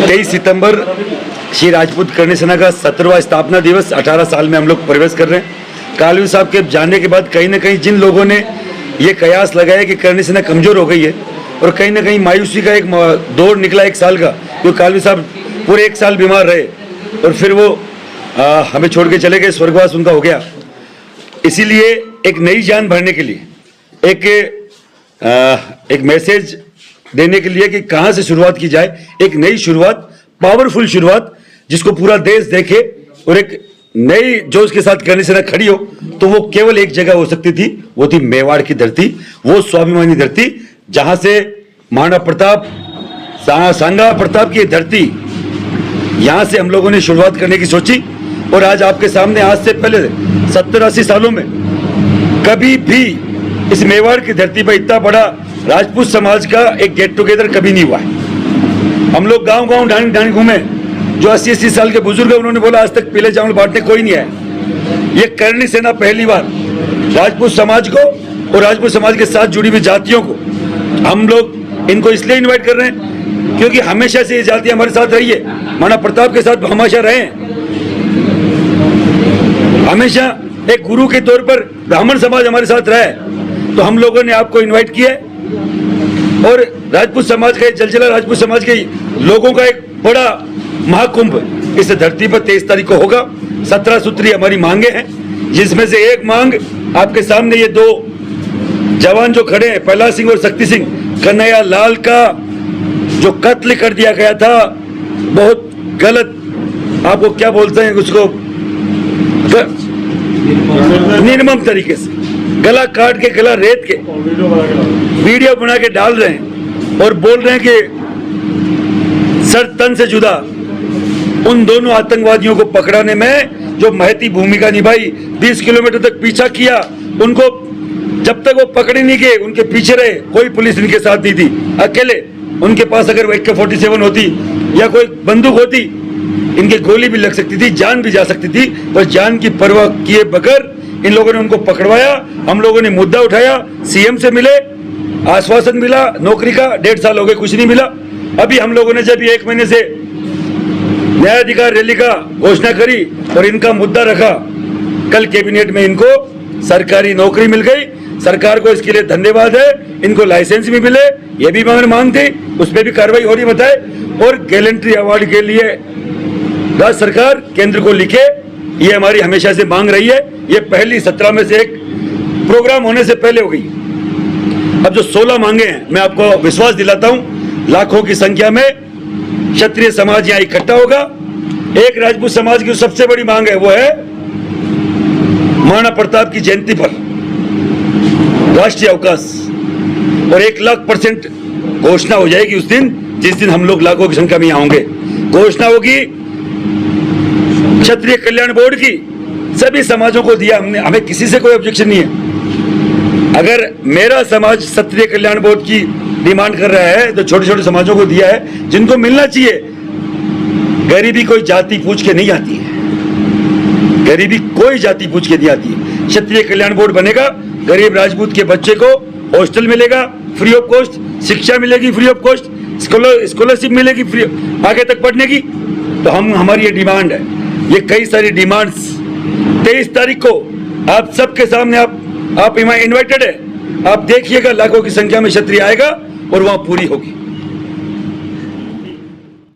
23 सितंबर श्री राजपूत करणी सेना का 17वां स्थापना दिवस 18 साल में हम लोग प्रवेश कर रहे हैं। कालवी साहब के जाने के बाद कहीं ना कहीं जिन लोगों ने ये कयास लगाया कि करणी सेना कमजोर हो गई है और कहीं ना कहीं मायूसी का एक दौर निकला 1 साल का, क्योंकि कालवी साहब पूरे 1 साल बीमार रहे और फिर वो हमें छोड़ के चले गए, स्वर्गवास उनका हो गया। इसीलिए एक नई जान भरने के लिए एक मैसेज देने के लिए कि कहां से शुरुआत की जाए, एक नई शुरुआत, पावरफुल शुरुआत जिसको पूरा देश देखे और एक नई जोश के साथ करणी सेना खड़ी हो, तो वो केवल एक जगह हो सकती थी, वो थी मेवाड़ की धरती, वो स्वाभिमानी धरती जहां से महाराणा प्रताप, सांगा प्रताप की धरती, यहां से हम लोगों ने शुरुआत करने की सोची। और आज आपके सामने, आज से पहले 70-80 सालों में कभी भी इस मेवाड़ की धरती पर इतना बड़ा राजपूत समाज का एक गेट टुगेदर कभी नहीं हुआ है। हम लोग गांव गांव ढाणी ढाणी घूमे, जो 80-80 साल के बुजुर्ग हैं उन्होंने बोला आज तक पीले चावल बांटने कोई नहीं आया। ये करणी सेना पहली बार राजपूत समाज को और राजपूत समाज के साथ जुड़ी हुई जातियों को, हम लोग इनको इसलिए इन्वाइट कर रहे हैं क्योंकि हमेशा से ये जाति हमारे साथ रही है, महाराणा प्रताप के साथ हमेशा रहे हैं। हमेशा एक गुरु के तौर पर ब्राह्मण समाज हमारे साथ रहा है, तो हम लोगों ने आपको इन्वाइट किया है। और राजपूत समाज का, जलजला राजपूत समाज के लोगों का एक बड़ा महाकुंभ इस धरती पर 23 तारीख को होगा। 17 सूत्री हमारी मांगे हैं, जिसमें से एक मांग आपके सामने ये 2 जवान जो खड़े हैं, प्रहलाद सिंह और शक्ति सिंह, कन्हैया लाल का जो कत्ल कर दिया गया था, बहुत गलत, आपको क्या बोलते हैं उसको, निर्मम तरीके से गला काट के, गला रेत के वीडियो बना के डाल रहे हैं और बोल रहे हैं कि सर तन से जुदा। उन दोनों आतंकवादियों को पकड़ाने में जो महती भूमिका निभाई, 20 किलोमीटर तक पीछा किया, उनको जब तक वो पकड़े नहीं गए उनके पीछे रहे, कोई पुलिस इनके साथ नहीं थी, अकेले। उनके पास अगर AK-47 होती या कोई बंदूक होती, इनकी गोली भी लग सकती थी, जान भी जा सकती थी, पर जान की परवाह किए बगैर इन लोगों ने उनको पकड़वाया। हम लोगों ने मुद्दा उठाया, CM से मिले, आश्वासन मिला नौकरी का, 1.5 साल हो गए, कुछ नहीं मिला। अभी हम लोगों ने जब 1 महीने से न्यायाधिकार रैली का घोषणा करी और इनका मुद्दा रखा, कल कैबिनेट में इनको सरकारी नौकरी मिल गई। सरकार को इसके लिए धन्यवाद है। इनको लाइसेंस भी मिले, ये भी मांग थी, उस पर भी कार्रवाई हो रही बताए। और गैलेंट्री अवार्ड के लिए राज्य सरकार केंद्र को लिखे, ये हमारी हमेशा से मांग रही है। ये पहली 17 में से एक प्रोग्राम होने से पहले हो गई। अब जो 16 मांगे हैं, मैं आपको विश्वास दिलाता हूं, लाखों की संख्या में क्षत्रिय समाज यहां इकट्ठा होगा। एक राजपूत समाज की सबसे बड़ी मांग है, वो है महाराणा प्रताप की जयंती पर राष्ट्रीय अवकाश, और 1,00,000% घोषणा हो जाएगी उस दिन, जिस दिन हम लोग लाखों की संख्या में यहां होंगे। घोषणा होगी क्षत्रिय कल्याण बोर्ड की, सभी समाजों को दिया हमने, हमें किसी से कोई ऑब्जेक्शन नहीं है। अगर मेरा समाज क्षत्रिय कल्याण बोर्ड की डिमांड कर रहा है तो छोटे छोटे समाजों को दिया है, जिनको मिलना चाहिए। गरीबी कोई जाति पूछ के नहीं आती है, गरीबी कोई जाति पूछ के नहीं आती है। क्षत्रिय कल्याण बोर्ड बनेगा, गरीब राजपूत के बच्चे को हॉस्टल मिलेगा फ्री ऑफ कॉस्ट, शिक्षा मिलेगी फ्री ऑफ कॉस्ट, स्कॉलरशिप मिलेगी फ्री आगे तक पढ़ने की। तो हमारी ये डिमांड है, ये कई सारी डिमांड्स 23 तारीख को आप सबके सामने, आप इन्वाइटेड है। आप देखिएगा, लाखों की संख्या में क्षत्रिय आएगा और वहां पूरी होगी।